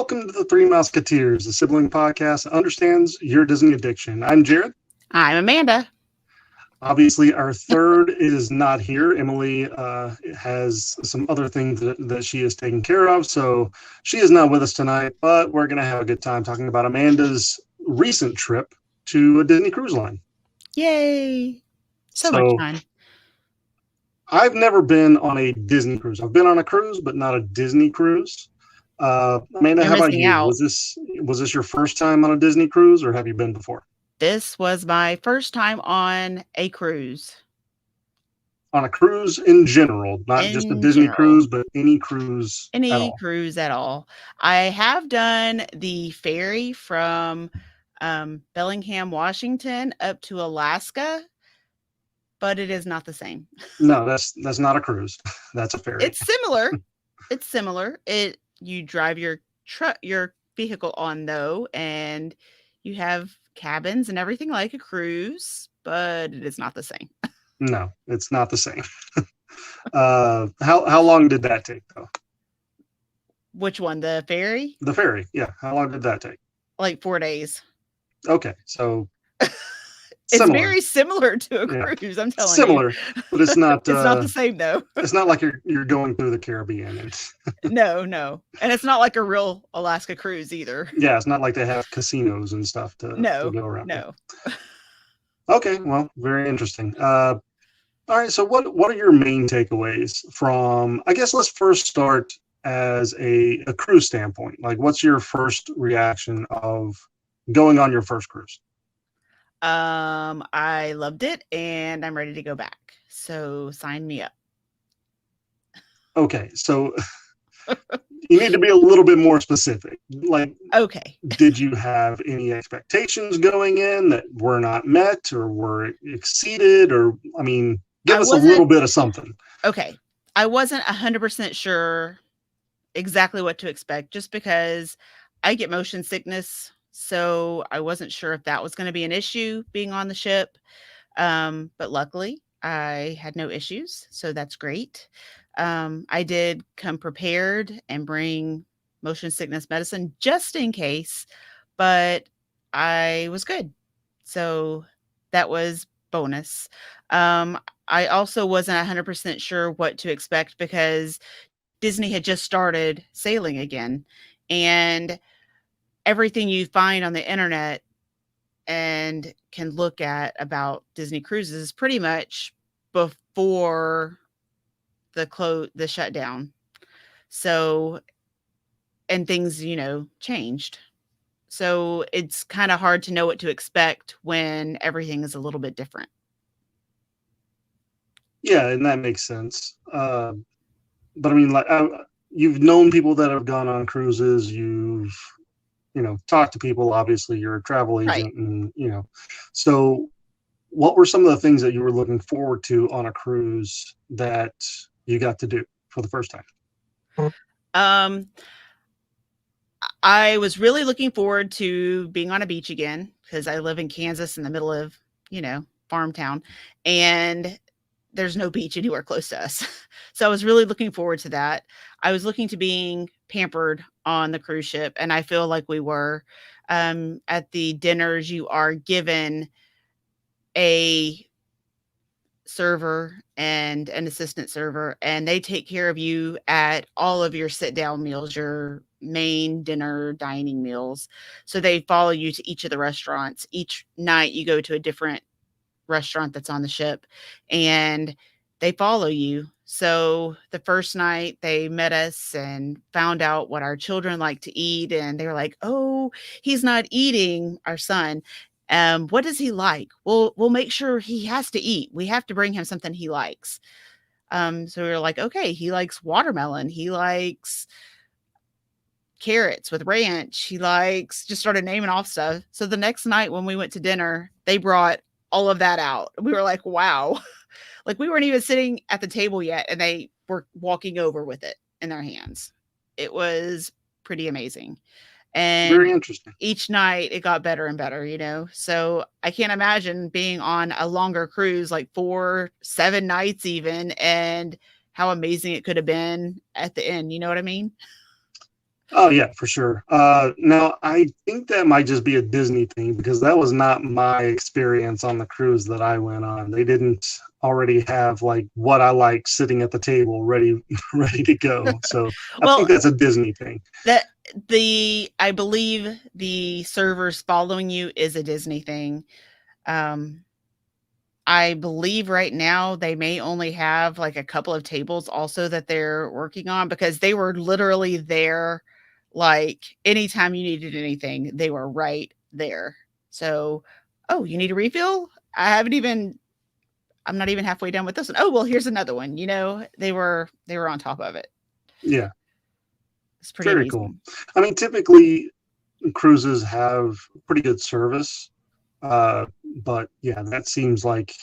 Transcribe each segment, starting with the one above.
Welcome to the Three Musketeers, the sibling podcast that understands your Disney addiction. I'm Jared. I'm Amanda. Obviously, our third is not here. Emily has some other things that she is taking care of, so she is not with us tonight, but we're going to have a good time talking about Amanda's recent trip to a Disney cruise line. Yay! So much fun. I've never been on a Disney cruise. I've been on a cruise, but not a Disney cruise. Amanda, how about you? Was this your first time on a Disney cruise, or have you been before? This was my first time on a cruise. On a cruise in general, not just a Disney cruise, but any cruise at all. Any cruise at all. I have done the ferry from Bellingham, Washington up to Alaska, but it is not the same. No, that's not a cruise. That's a ferry. It's similar. It's similar. You drive your vehicle on though, and you have cabins and everything like a cruise, but it is not the same. No, it's not the same. How long did that take though? Which one? The ferry? The ferry, yeah. How long did that take? Like 4 days. Okay, so it's very similar to a cruise. I'm telling you. But it's not. It's not the same though. It's not like you're going through the Caribbean. No, and it's not like a real Alaska cruise either. Yeah, it's not like they have casinos and stuff to go around. No. Okay, well, very interesting. All right, so what are your main takeaways from? I guess let's first start as a cruise standpoint. Like, what's your first reaction of going on your first cruise? I loved it and I'm ready to go back. So sign me up. Okay, so you need to be a little bit more specific. Like, okay, did you have any expectations going in that were not met or were exceeded? Or, I mean, give us a little bit of something. Okay, I wasn't 100% sure exactly what to expect just because I get motion sickness. So I wasn't sure if that was going to be an issue being on the ship. But luckily I had no issues. So that's great. I did come prepared and bring motion sickness medicine just in case, but I was good. So that was bonus. I also wasn't 100% sure what to expect because Disney had just started sailing again, and everything you find on the internet and can look at about Disney cruises is pretty much before the shutdown. So, and things, changed. So it's kind of hard to know what to expect when everything is a little bit different. Yeah, and that makes sense. But I mean, like, you've known people that have gone on cruises. You've talk to people. Obviously, you're a travel agent, right. And so what were some of the things that you were looking forward to on a cruise that you got to do for the first time? I was really looking forward to being on a beach again because I live in Kansas in the middle of, farm town, and there's no beach anywhere close to us. So I was really looking forward to that. I was looking to being pampered on the cruise ship, and I feel like we were. At the dinners, you are given a server and an assistant server, and they take care of you at all of your sit-down meals, your main dinner dining meals. So they follow you to each of the restaurants. Each night you go to a different restaurant that's on the ship, and they follow you. So the first night they met us and found out what our children like to eat, and they were like, "Oh, he's not eating, our son. What does he like? We'll make sure he has to eat. We have to bring him something he likes." So we were like, "Okay, he likes watermelon. He likes carrots with ranch. He likes," just started naming off stuff. So the next night when we went to dinner, they brought all of that out. We were like, wow. Like, we weren't even sitting at the table yet, and they were walking over with it in their hands. It was pretty amazing. And very interesting. Each night it got better and better, So I can't imagine being on a longer cruise, like 4-7 nights even, and how amazing it could have been at the end. You know what I mean? Oh yeah, for sure. Now I think that might just be a Disney thing because that was not my experience on the cruise that I went on. They didn't already have like what I like sitting at the table ready ready to go. So I think Well, that's a Disney thing. that I believe the servers following you is a Disney thing. Um, I believe right now they may only have like a couple of tables also that they're working on because they were literally there. Like anytime you needed anything, they were right there. So, oh, you need a refill? I'm not even halfway done with this one. Oh, well, here's another one. They were on top of it. Yeah, It's pretty very cool. amazing. I mean, typically cruises have pretty good service, uh, but yeah, that seems like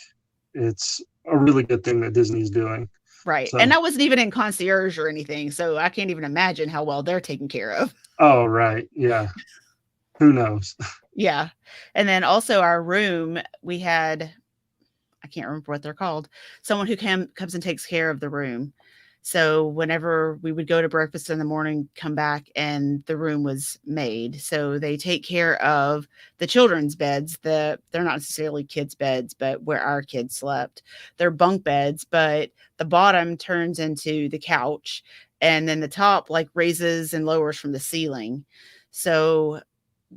it's a really good thing that Disney's doing. Right. And So, that wasn't even in concierge or anything. So I can't even imagine how well they're taken care of. oh right, yeah. Who knows? Yeah. And then also our room, we had, I can't remember what they're called, someone who comes and takes care of the room. So whenever we would go to breakfast in the morning, come back and the room was made. So they take care of the children's beds. They're not necessarily kids' beds, but where our kids slept. They're bunk beds, but the bottom turns into the couch and then the top like raises and lowers from the ceiling. So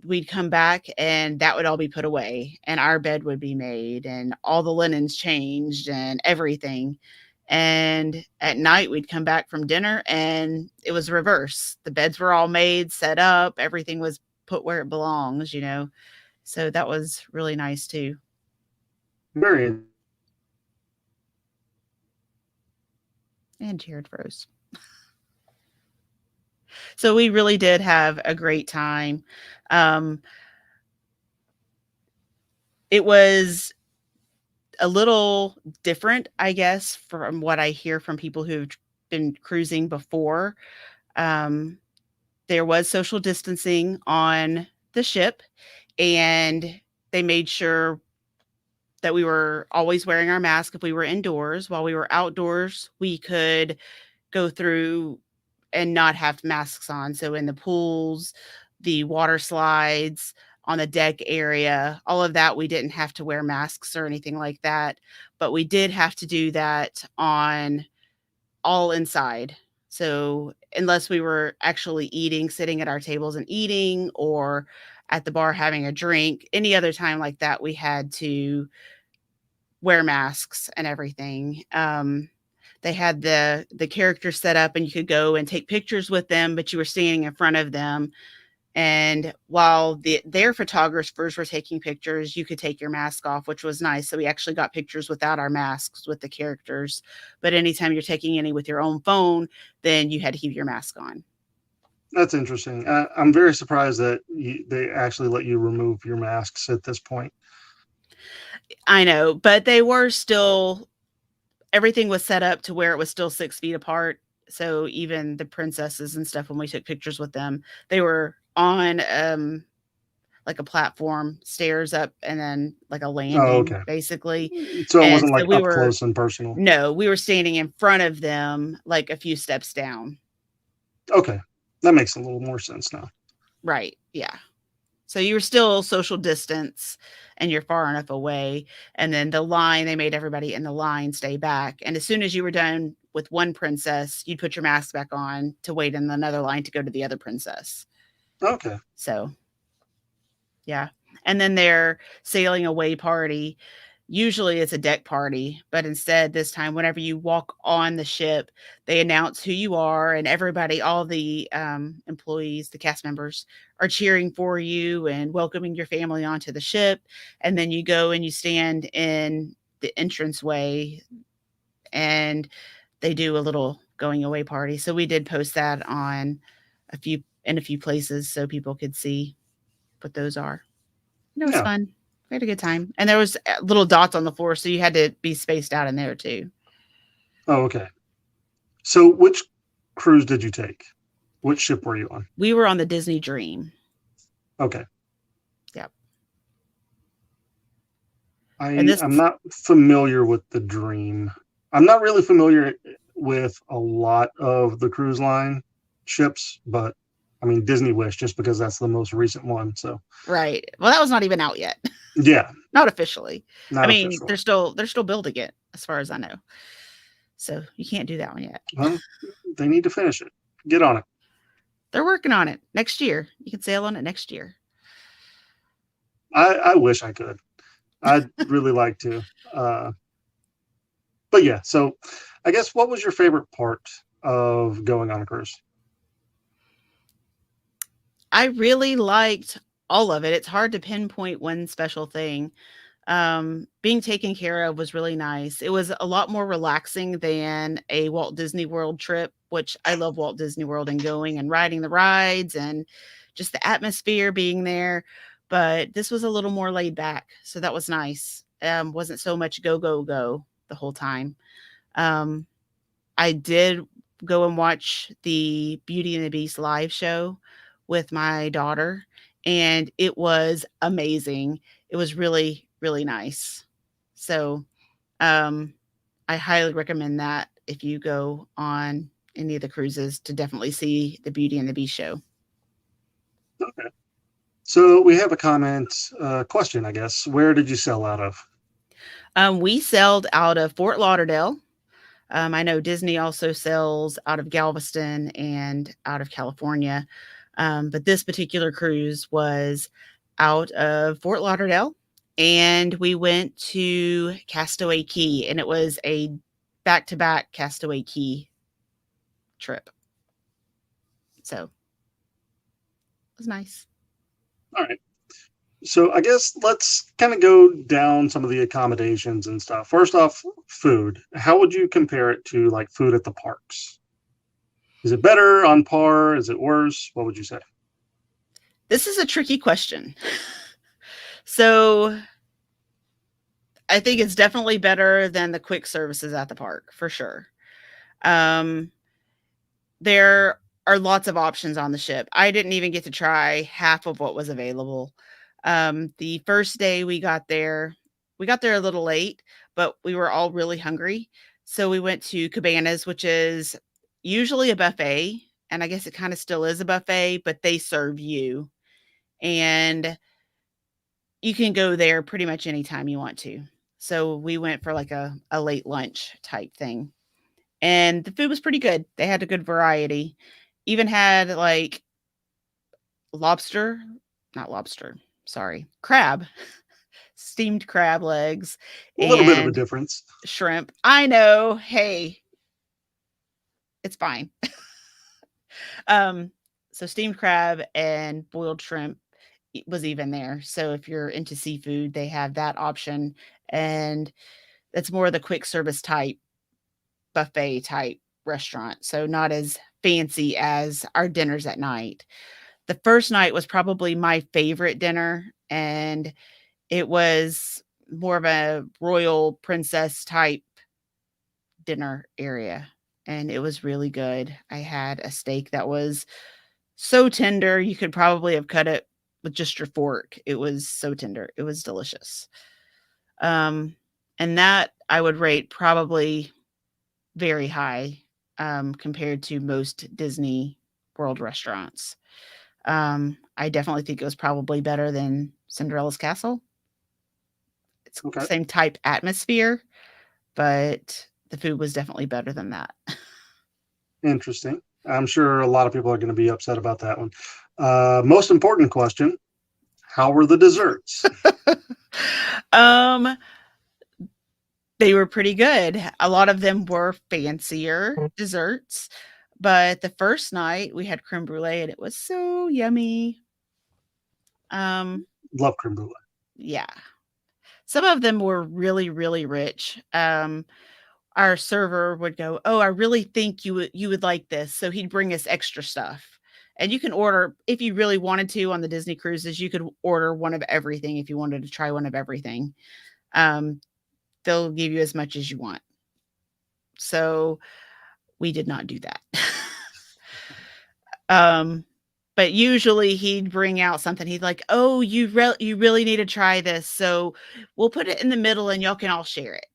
we'd come back and that would all be put away and our bed would be made and all the linens changed and everything. And at night we'd come back from dinner and it was reverse. The beds were all made, set up, everything was put where it belongs. So that was really nice too. Very. And Jared froze. So we really did have a great time. It was a little different, I guess, from what I hear from people who've been cruising before. There was social distancing on the ship, and they made sure that we were always wearing our mask if we were indoors. While we were outdoors, we could go through and not have masks on. So in the pools, the water slides, on the deck area, all of that, we didn't have to wear masks or anything like that. But we did have to do that on all inside. So unless we were actually eating, sitting at our tables and eating, or at the bar having a drink, any other time like that, we had to wear masks and everything. They had the characters set up and you could go and take pictures with them, but you were standing in front of them. And while their photographers were taking pictures, you could take your mask off, which was nice. So we actually got pictures without our masks with the characters. But anytime you're taking any with your own phone, then you had to keep your mask on. That's interesting. I'm very surprised that they actually let you remove your masks at this point. I know, but they were still, everything was set up to where it was still 6 feet apart. So even the princesses and stuff, when we took pictures with them, they were on like a platform, stairs up, and then like a landing, okay. Basically. So it And wasn't like so up close and personal. No, we were standing in front of them, like a few steps down. Okay, that makes a little more sense now. Right. Yeah. So you were still social distance and you're far enough away. And then the line, they made everybody in the line stay back. And as soon as you were done with one princess, you'd put your mask back on to wait in another line to go to the other princess. Okay. So, yeah. And then their sailing away party, usually it's a deck party, but instead this time, whenever you walk on the ship, they announce who you are, and everybody, all the employees, the cast members, are cheering for you and welcoming your family onto the ship. And then you go and you stand in the entranceway, and they do a little going away party. So we did post that on in a few places so people could see what those are. And it was fun. We had a good time. And there was little dots on the floor, so you had to be spaced out in there too. Oh, okay. So which cruise did you take? Which ship were you on? We were on the Disney Dream. Okay. Yep. I'm not familiar with the Dream. I'm not really familiar with a lot of the cruise line ships, but I mean, Disney Wish, just because that's the most recent one. So Right. Well, that was not even out yet. yeah, Not officially. I not mean, officially. they're still building it as far as I know. So you can't do that one yet. Well, they need to finish it. Get on it. They're working on it next year. You can sail on it next year. I wish I could. I'd really like to. But yeah, so I guess what was your favorite part of going on a cruise? I really liked all of it. It's hard to pinpoint one special thing. Being taken care of was really nice. It was a lot more relaxing than a Walt Disney World trip, which I love Walt Disney World and going and riding the rides and just the atmosphere being there. But this was a little more laid back. So that was nice. Wasn't so much go, go, go the whole time. Um, I did go and watch the Beauty and the Beast live show with my daughter, and it was amazing. It was really, really nice. So, um, I highly recommend that if you go on any of the cruises to definitely see the Beauty and the Beast show. Okay. So we have a comment, question, I guess. Where did you sell out of? We sailed out of Fort Lauderdale. I know Disney also sells out of Galveston and out of California. But this particular cruise was out of Fort Lauderdale, and we went to Castaway Key, and it was a back-to-back Castaway Key trip. So it was nice. All right. So I guess let's kind of go down some of the accommodations and stuff. First off, food. How would you compare it to like food at the parks? Is it better, on par? Is it worse? What would you say? This is a tricky question. So I think it's definitely better than the quick services at the park, for sure. Um, there are lots of options on the ship. I didn't even get to try half of what was available. The first day we got there a little late, but we were all really hungry. So we went to Cabanas, which is usually a buffet. And I guess it kind of still is a buffet, but they serve you. And you can go there pretty much anytime you want to. So we went for like a late lunch type thing. And the food was pretty good. They had a good variety. Even had like lobster, not lobster, sorry, crab, steamed crab legs A little bit of a and difference. shrimp. I know. Hey, it's fine. um, so steamed crab and boiled shrimp was even there. So if you're into seafood, they have that option. And it's more the quick service type buffet type restaurant. So not as fancy as our dinners at night. The first night was probably my favorite dinner, and it was more of a royal princess type dinner area, and it was really good. I had a steak that was so tender, you could probably have cut it with just your fork. It was so tender. It was delicious. Um, and that I would rate probably very high, compared to most Disney World restaurants. I definitely think it was probably better than Cinderella's Castle. It's Okay. same type atmosphere, but the food was definitely better than that. Interesting. I'm sure a lot of people are going to be upset about that one. Most important question: how were the desserts? Um, they were pretty good. A lot of them were fancier desserts, but the first night we had creme brulee and it was so yummy. Um, Love creme brulee. yeah. Some of them were really, really rich. Our server would go, "Oh, I really think you would like this." So he'd bring us extra stuff. And you can order if you really wanted to on the Disney cruises, you could order one of everything if you wanted to try one of everything. Um, they'll give you as much as you want. So we did not do that. um, but usually he'd bring out something. He'd like, "Oh, you really need to try this. So we'll put it in the middle and y'all can all share it."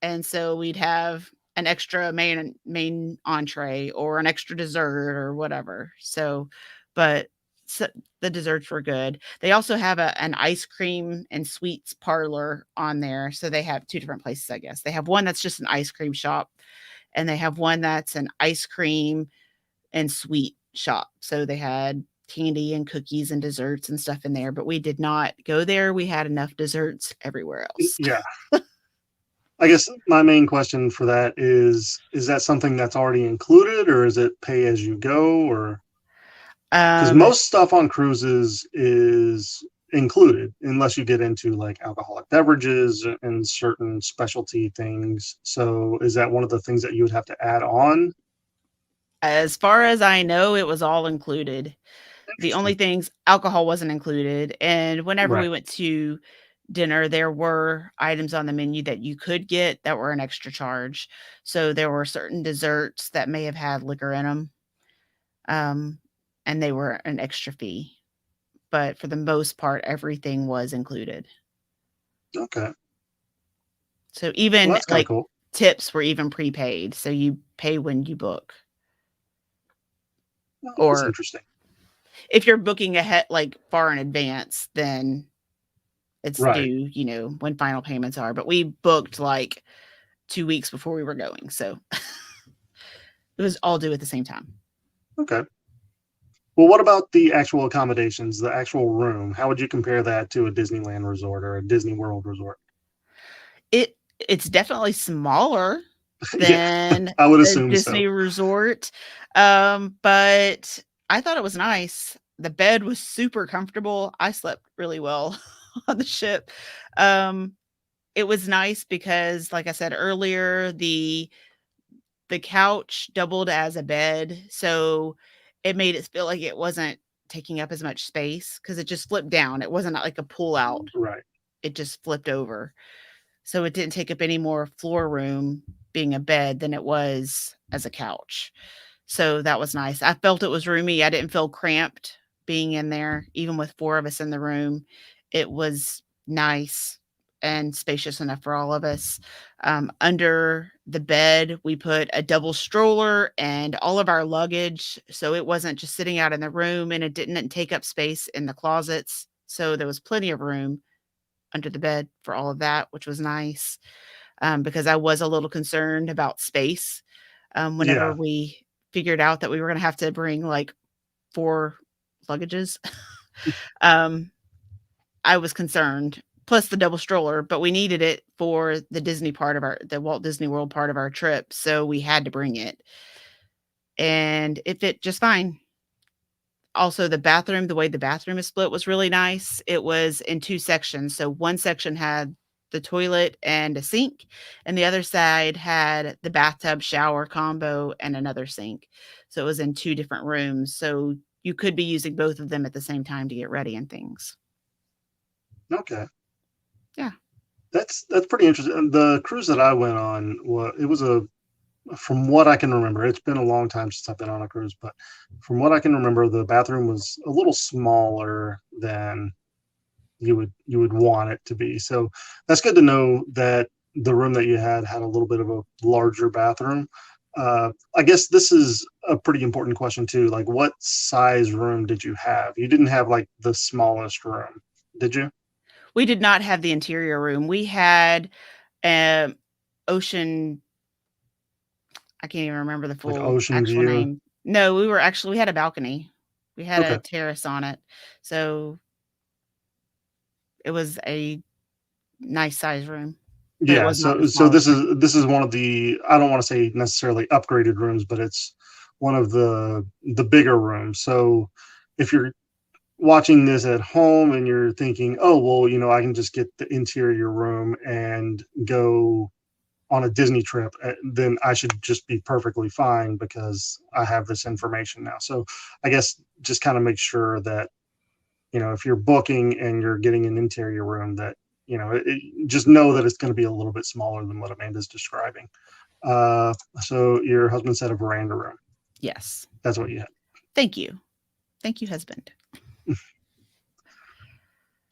And so we'd have an extra main entree or an extra dessert or whatever. So but the desserts were good. They also have an ice cream and sweets parlor on there. So they have two different places, I guess. They have one that's just an ice cream shop, and they have one that's an ice cream and sweet shop. So they had candy and cookies and desserts and stuff in there, but we did not go there. We had enough desserts everywhere else. Yeah. I guess my main question for that is that something that's already included, or is it pay as you go? Or because most stuff on cruises is included unless you get into like alcoholic beverages and certain specialty things. So is that one of the things that you would have to add on? As far as I know, it was all included. The only things, alcohol wasn't included. And whenever we went to dinner, there were items on the menu that you could get that were an extra charge. So there were certain desserts that may have had liquor in them. And they were an extra fee. But for the most part, everything was included. Okay. So even that's like cool. Tips were even prepaid. So you pay when you book. Oh, that's interesting. If you're booking ahead, like far in advance, then it's due, when final payments are. But we booked like 2 weeks before we were going. So it was all due at the same time. Okay. Well, what about the actual accommodations, the actual room? How would you compare that to a Disneyland resort or a Disney World resort? It's definitely smaller than I would a assume Disney so. resort. But I thought it was nice. The bed was super comfortable. I slept really well on the ship. It was nice because, like I said earlier, the couch doubled as a bed, so it made it feel like it wasn't taking up as much space because it just flipped down. It wasn't like a pull out. Right. It just flipped over. So it didn't take up any more floor room being a bed than it was as a couch. So that was nice. I felt it was roomy. I didn't feel cramped being in there, even with 4 of us in the room. It was nice and spacious enough for all of us. Under the bed, we put a double stroller and all of our luggage. So it wasn't just sitting out in the room, and it didn't take up space in the closets. So there was plenty of room under the bed for all of that, which was nice, because I was a little concerned about space. Whenever we figured out that we were going to have to bring like 4 luggages, I was concerned, plus the double stroller, but we needed it for the Walt Disney World part of our trip. So we had to bring it, and it fit just fine. Also, the way the bathroom is split was really nice. It was in 2 sections. So one section had the toilet and a sink, and the other side had the bathtub shower combo and another sink. So it was in 2 different rooms. So you could be using both of them at the same time to get ready and things. Okay. Yeah. That's pretty interesting. The cruise that I went on, from what I can remember, it's been a long time since I've been on a cruise, but from what I can remember, the bathroom was a little smaller than you would want it to be. So that's good to know that the room that you had a little bit of a larger bathroom. I guess this is a pretty important question too. Like, what size room did you have? You didn't have like the smallest room, did you? We did not have the interior room. We had ocean. I can't even remember the full Like ocean actual view? name. No, we had a balcony. We had a terrace on it. So it was a nice size room. But it Yeah, was not the so smallest room. this is one of the, I don't want to say necessarily upgraded rooms, but it's one of the bigger rooms. So if you're watching this at home and you're thinking, oh well, I can just get the interior room and go on a Disney trip, then I should just be perfectly fine because I have this information now. So I guess just kind of make sure that, if you're booking and you're getting an interior room, that, just know that it's going to be a little bit smaller than what Amanda's describing. So your husband said a veranda room. Yes. That's what you had. Thank you. Thank you, husband.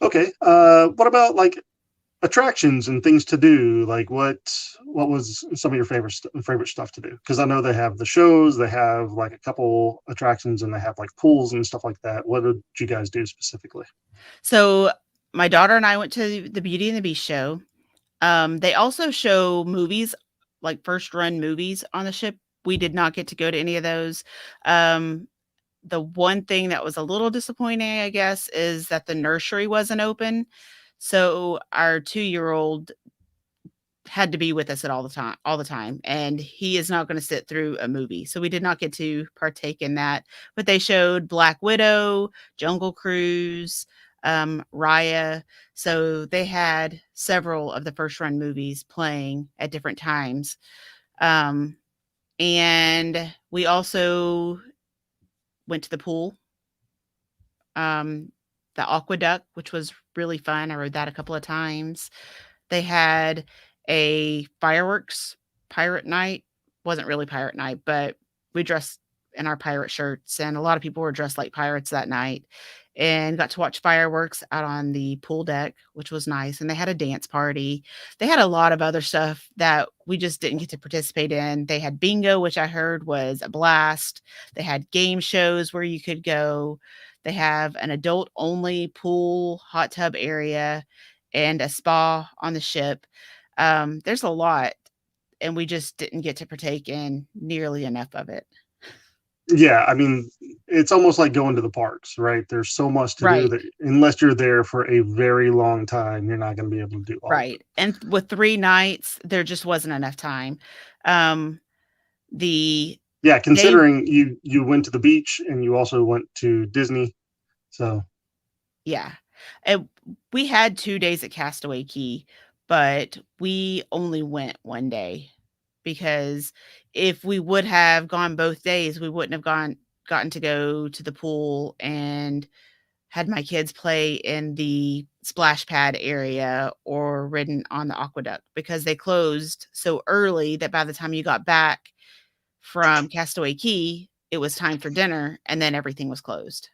Okay. What about like attractions and things to do. Like what was some of your favorite stuff to do? Because I know they have the shows, they have like a couple attractions, and they have like pools and stuff like that. What did you guys do specifically? So my daughter and I went to the Beauty and the Beast show. They also show movies, like first run movies on the ship. We did not get to go to any of those. The one thing that was a little disappointing, I guess, is that the nursery wasn't open. So our 2-year-old had to be with us at all the time, and he is not going to sit through a movie. So we did not get to partake in that. But they showed Black Widow, Jungle Cruise, Raya. So they had several of the first run movies playing at different times. And we also went to the pool, the aqueduct, which was really fun. I rode that a couple of times. They had a fireworks pirate night. Wasn't really pirate night, but we dressed in our pirate shirts, and a lot of people were dressed like pirates that night, and got to watch fireworks out on the pool deck, which was nice. And they had a dance party. They had a lot of other stuff that we just didn't get to participate in. They had bingo, which I heard was a blast. They had game shows where you could go. They have an adult only pool, hot tub area, and a spa on the ship. There's a lot, and we just didn't get to partake in nearly enough of it. Yeah, I mean, it's almost like going to the parks, right? There's so much to do Right. that unless you're there for a very long time, you're not going to be able to do all of it. Right. And with 3 nights, there just wasn't enough time. The Yeah, day considering you went to the beach and you also went to Disney, so Yeah. And we had 2 days at Castaway Key, but we only went 1 day, because if we would have gone both days, we wouldn't have gotten to go to the pool and had my kids play in the splash pad area or ridden on the aqueduct, because they closed so early that by the time you got back from Castaway Key, it was time for dinner, and then everything was closed,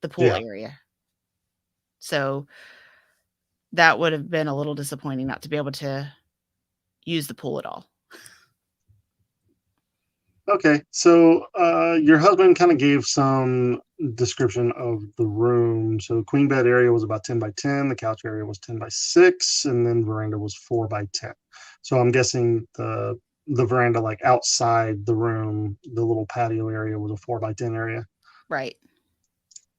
the pool yeah. area. So that would have been a little disappointing not to be able to use the pool at all. Okay, so your husband kind of gave some description of the room. So queen bed area was about 10 by 10, the couch area was 10 by 6, and then veranda was 4 by 10. So I'm guessing the veranda, like outside the room, the little patio area was a 4 by 10 area. Right.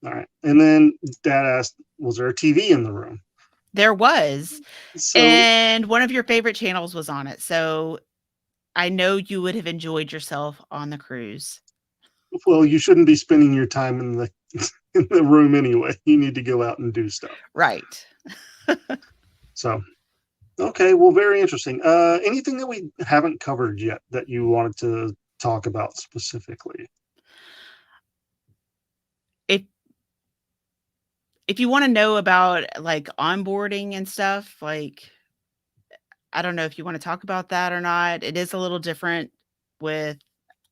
All right. And then Dad asked, was there a TV in the room? There was. So, And one of your favorite channels was on it. So I know you would have enjoyed yourself on the cruise. well, you shouldn't be spending your time in the in the room anyway. You need to go out and do stuff. Right. So, okay, well, very interesting. Anything that we haven't covered yet that you wanted to talk about specifically? If if you want to know about like onboarding and stuff, like I don't know if you want to talk about that or not. It is a little different with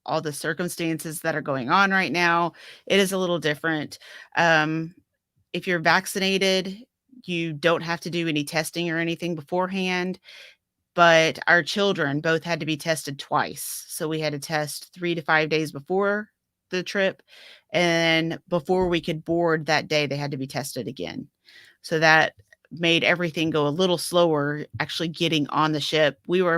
all the circumstances that are going on right now. It is a little different. If you're vaccinated, you don't have to do any testing or anything beforehand. But our children both had to be tested twice. So we had to test 3 to 5 days before the trip. And before we could board that day, they had to be tested again. So that made everything go a little slower actually getting on the ship. There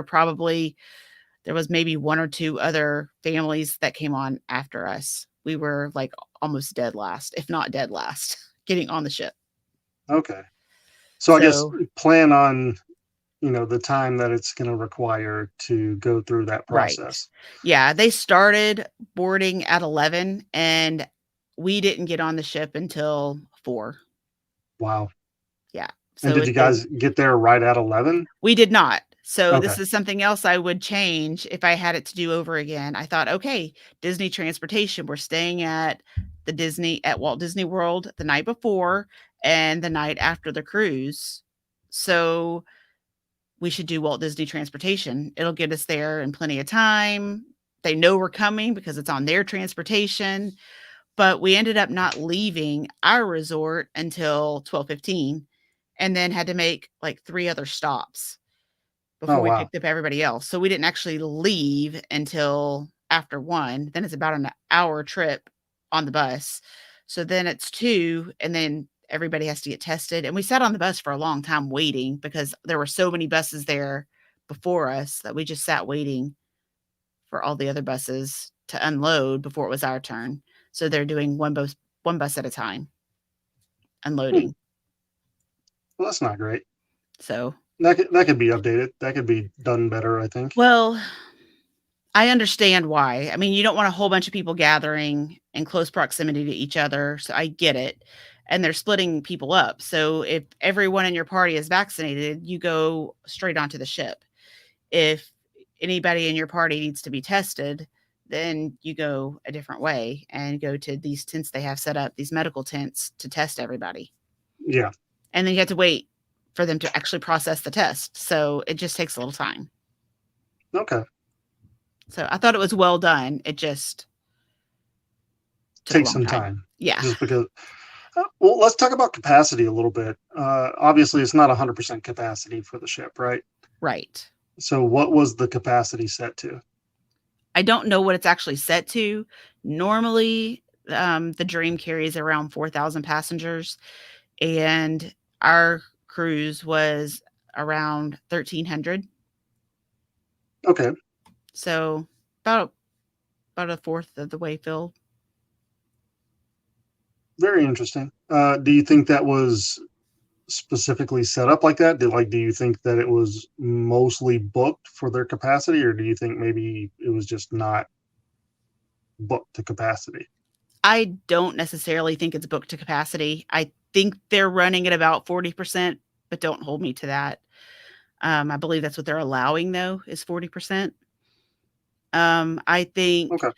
was maybe 1 or 2 other families that came on after us. We were like almost dead last, if not dead last, getting on the ship. Okay. So I guess So, plan on, the time that it's going to require to go through that right. process. Yeah, they started boarding at 11, and we didn't get on the ship until 4. Wow. Yeah. And So did you guys get there right at 11? we did not. So Okay. this is something else I would change if I had it to do over again. I thought, okay, Disney transportation. We're staying at Walt Disney World the night before and the night after the cruise. So we should do Walt Disney transportation. It'll get us there in plenty of time. They know we're coming because it's on their transportation. But we ended up not leaving our resort until 12:15, and then had to make like 3 other stops before Oh, we wow. picked up everybody else. So we didn't actually leave until after 1. Then it's about an hour trip on the bus. So then it's 2, and then everybody has to get tested. And we sat on the bus for a long time waiting because there were so many buses there before us that we just sat waiting for all the other buses to unload before it was our turn. So they're doing one bus at a time, Hmm. unloading. Well, that's not great. So, That could be updated. That could be done better, I think. well, I understand why. I mean, you don't want a whole bunch of people gathering in close proximity to each other, so I get it. And they're splitting people up. So if everyone in your party is vaccinated, you go straight onto the ship. If anybody in your party needs to be tested, then you go a different way and go to these tents they have set up, these medical tents to test everybody. Yeah. And then you have to wait for them to actually process the test. So it just takes a little time. Okay. So I thought it was well done. It just took a Take long some time. time. Yeah. Just because. Well, let's talk about capacity a little bit. Obviously, it's not 100% capacity for the ship, right? Right. So, what was the capacity set to? I don't know what it's actually set to. Normally, the Dream carries around 4,000 passengers, and our cruise was around 1,300. Okay. So about a fourth of the way filled. Very interesting. Do you think that was specifically set up like that? Do you think that it was mostly booked for their capacity, or do you think maybe it was just not booked to capacity? I don't necessarily think it's booked to capacity. I think they're running at about 40%, but don't hold me to that. I believe that's what they're allowing, though, is 40%. I think Okay.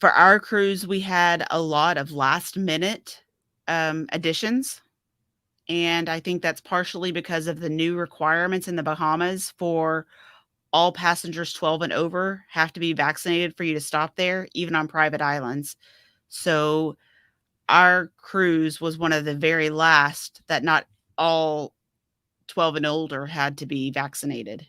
for our cruise, we had a lot of last minute additions. And I think that's partially because of the new requirements in the Bahamas for all passengers 12 and over have to be vaccinated for you to stop there, even on private islands. So our cruise was one of the very last that not all 12 and older had to be vaccinated.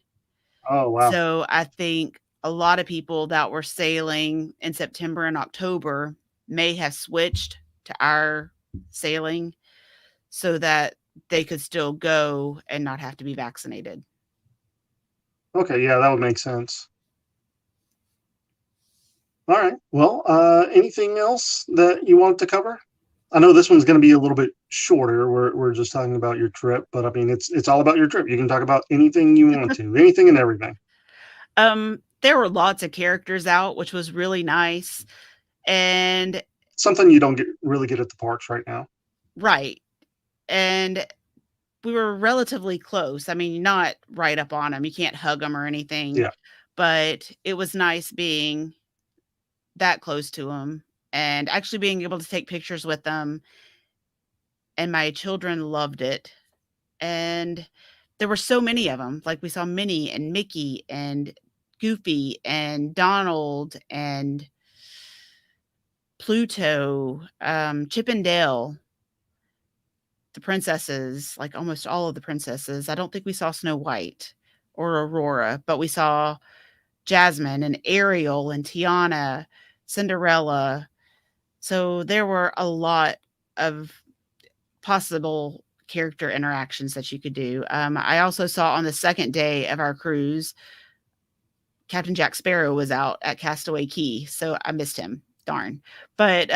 Oh, wow. So I think a lot of people that were sailing in September and October may have switched to our sailing so that they could still go and not have to be vaccinated. Okay. Yeah, that would make sense. All right. Well, anything else that you wanted to cover? I know this one's going to be a little bit shorter. We're just talking about your trip, but I mean, it's all about your trip. You can talk about anything you want to, anything and everything. There were lots of characters out, which was really nice. And Something you don't really get at the parks right now. right. And we were relatively close. I mean, not right up on them. You can't hug them or anything, Yeah. but it was nice being that close to them and actually being able to take pictures with them. And my children loved it. And there were so many of them. Like we saw Minnie and Mickey and Goofy and Donald and Pluto, Chip and Dale, the princesses, like almost all of the princesses. I don't think we saw Snow White or Aurora, but we saw Jasmine and Ariel and Tiana, Cinderella. So there were a lot of possible character interactions that you could do. I also saw on the second day of our cruise, Captain Jack Sparrow was out at Castaway Key, so I missed him. Darn. But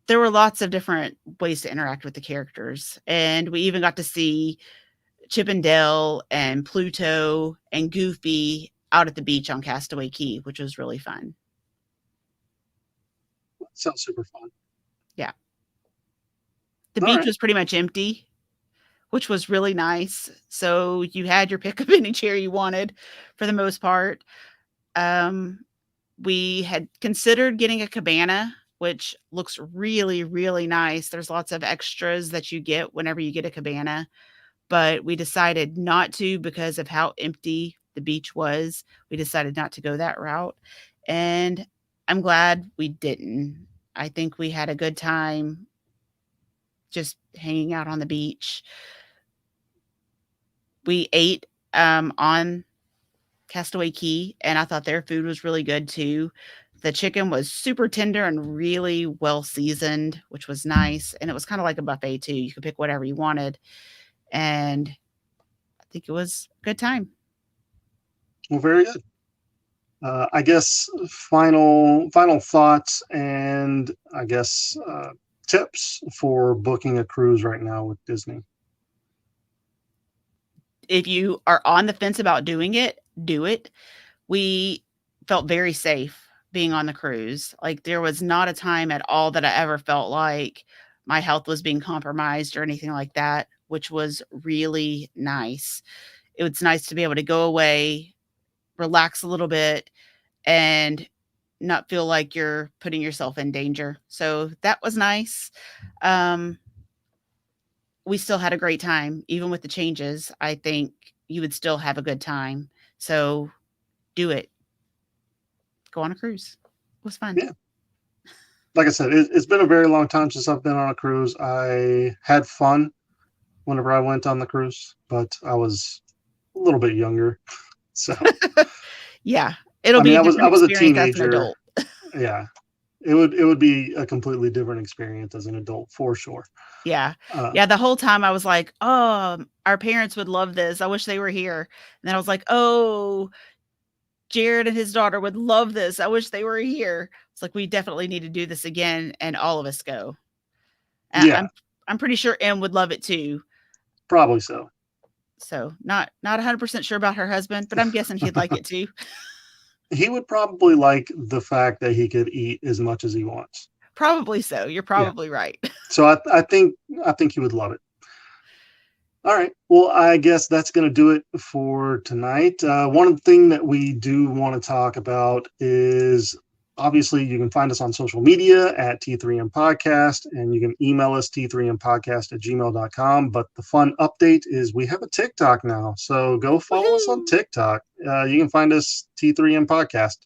there were lots of different ways to interact with the characters. And we even got to see Chip and Dale and Pluto and Goofy out at the beach on Castaway Key, which was really fun. Sounds super fun. Yeah. The All beach right. was pretty much empty, which was really nice. So you had your pick of any chair you wanted for the most part. We had considered getting a cabana, which looks really, really nice. There's lots of extras that you get whenever you get a cabana, but we decided not to because of how empty the beach was. We decided not to go that route. And I'm glad we didn't. I think we had a good time just hanging out on the beach. We ate on Castaway Key, and I thought their food was really good too. The chicken was super tender and really well seasoned, which was nice. And it was kind of like a buffet too. You could pick whatever you wanted. And I think it was a good time. Well, very good. I guess final thoughts and I guess tips for booking a cruise right now with Disney. If you are on the fence about doing it, do it. We felt very safe being on the cruise. Like there was not a time at all that I ever felt like my health was being compromised or anything like that, which was really nice. It was nice to be able to go away, relax a little bit, and not feel like you're putting yourself in danger. So that was nice. We still had a great time. Even with the changes, I think you would still have a good time. So do it. Go on a cruise. It was fun. Yeah. Like I said, it's been a very long time since I've been on a cruise. I had fun whenever I went on the cruise, but I was a little bit younger. So yeah, it'll be a different I was a experience as an teenager. adult. Yeah. It would be a completely different experience as an adult for sure. Yeah. Yeah, the whole time I was like, "Oh, our parents would love this. I wish they were here." And then I was like, "Oh, Jared and his daughter would love this. I wish they were here." It's like we definitely need to do this again and all of us go. Yeah. I'm pretty sure Em would love it too. Probably so. So, not 100% sure about her husband, but I'm guessing he'd like it too. He would probably like the fact that he could eat as much as he wants. Probably so. You're probably right. So I think he would love it. All right. Well, I guess that's going to do it for tonight. One thing that we do want to talk about is obviously you can find us on social media at T3M Podcast, and you can email us t3mpodcast@gmail.com. But the fun update is we have a TikTok now. So go follow us on TikTok. You can find us T3M Podcast.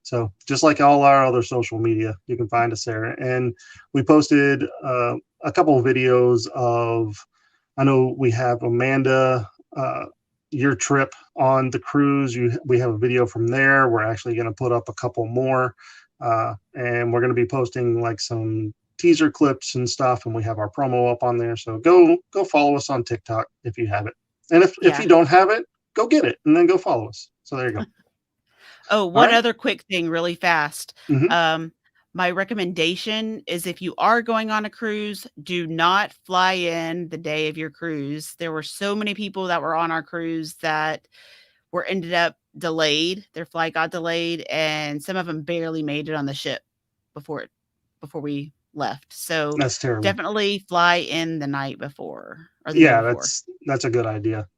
So just like all our other social media, you can find us there. And we posted a couple of videos of, I know we have Amanda, your trip on the cruise. We have a video from there. We're actually going to put up a couple more. And we're going to be posting like some teaser clips and stuff. And we have our promo up on there. So go follow us on TikTok if you have it. And if you don't have it, go get it and then go follow us. So there you go. Oh, one other quick thing really fast. Mm-hmm. My recommendation is if you are going on a cruise, do not fly in the day of your cruise. There were so many people that were on our cruise that ended up delayed. Their flight got delayed, and some of them barely made it on the ship before we left. So that's terrible. Definitely fly in the night before or the day before. That's a good idea.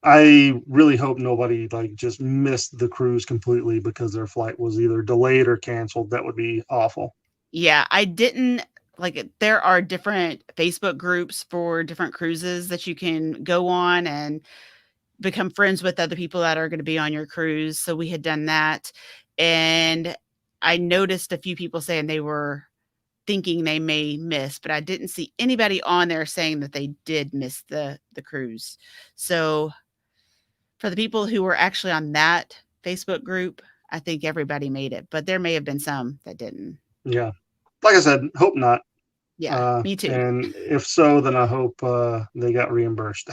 I really hope nobody like just missed the cruise completely because their flight was either delayed or canceled. That would be awful. Yeah, I didn't like there are different Facebook groups for different cruises that you can go on and become friends with other people that are going to be on your cruise. So we had done that. And I noticed a few people saying they were thinking they may miss, but I didn't see anybody on there saying that they did miss the cruise. So for the people who were actually on that Facebook group, I think everybody made it, but there may have been some that didn't. Yeah. Like I said, hope not. Yeah, me too. And if so, then I hope they got reimbursed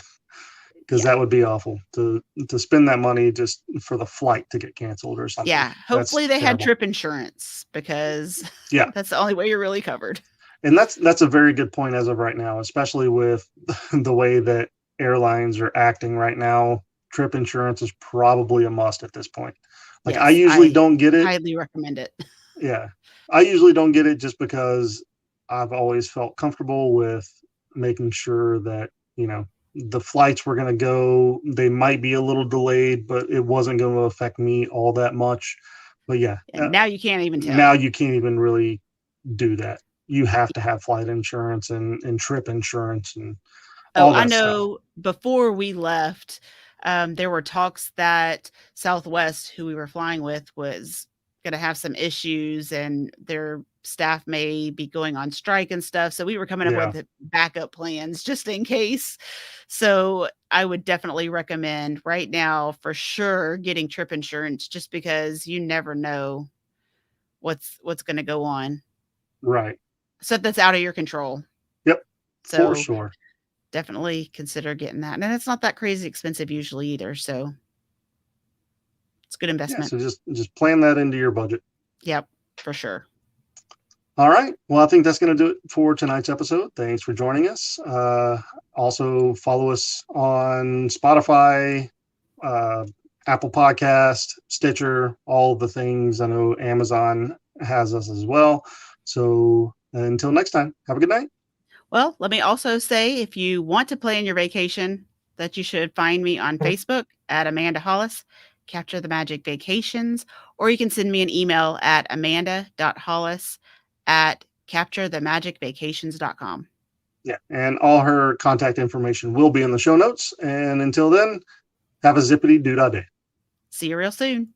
because that would be awful to spend that money just for the flight to get canceled or something. Yeah. Hopefully they had trip insurance because that's the only way you're really covered. And that's a very good point as of right now, especially with the way that airlines are acting right now. Trip insurance is probably a must at this point. Like I usually don't get it. Highly recommend it. Yeah. I usually don't get it just because I've always felt comfortable with making sure that, the flights were going to go, they might be a little delayed, but it wasn't going to affect me all that much. But now you can't even tell. Now you can't even really do that. You have to have flight insurance and trip insurance and all that stuff. I know before we left, there were talks that Southwest, who we were flying with, was going to have some issues and their staff may be going on strike and stuff. So we were coming up with backup plans just in case. So I would definitely recommend right now for sure getting trip insurance, just because you never know what's going to go on. Right. So that's out of your control. Yep. So for sure. Definitely consider getting that. And it's not that crazy expensive usually either. So it's good investment. Yeah, so just plan that into your budget. Yep, for sure. All right. Well, I think that's going to do it for tonight's episode. Thanks for joining us. Also, follow us on Spotify, Apple Podcast, Stitcher, all the things. I know Amazon has us as well. So until next time, have a good night. Well, let me also say, if you want to plan your vacation, that you should find me on Facebook at Amanda Hollis, Capture the Magic Vacations, or you can send me an email at amanda.hollis@capturethemagicvacations.com. Yeah, and all her contact information will be in the show notes. And until then, have a zippity-doo-dah day. See you real soon.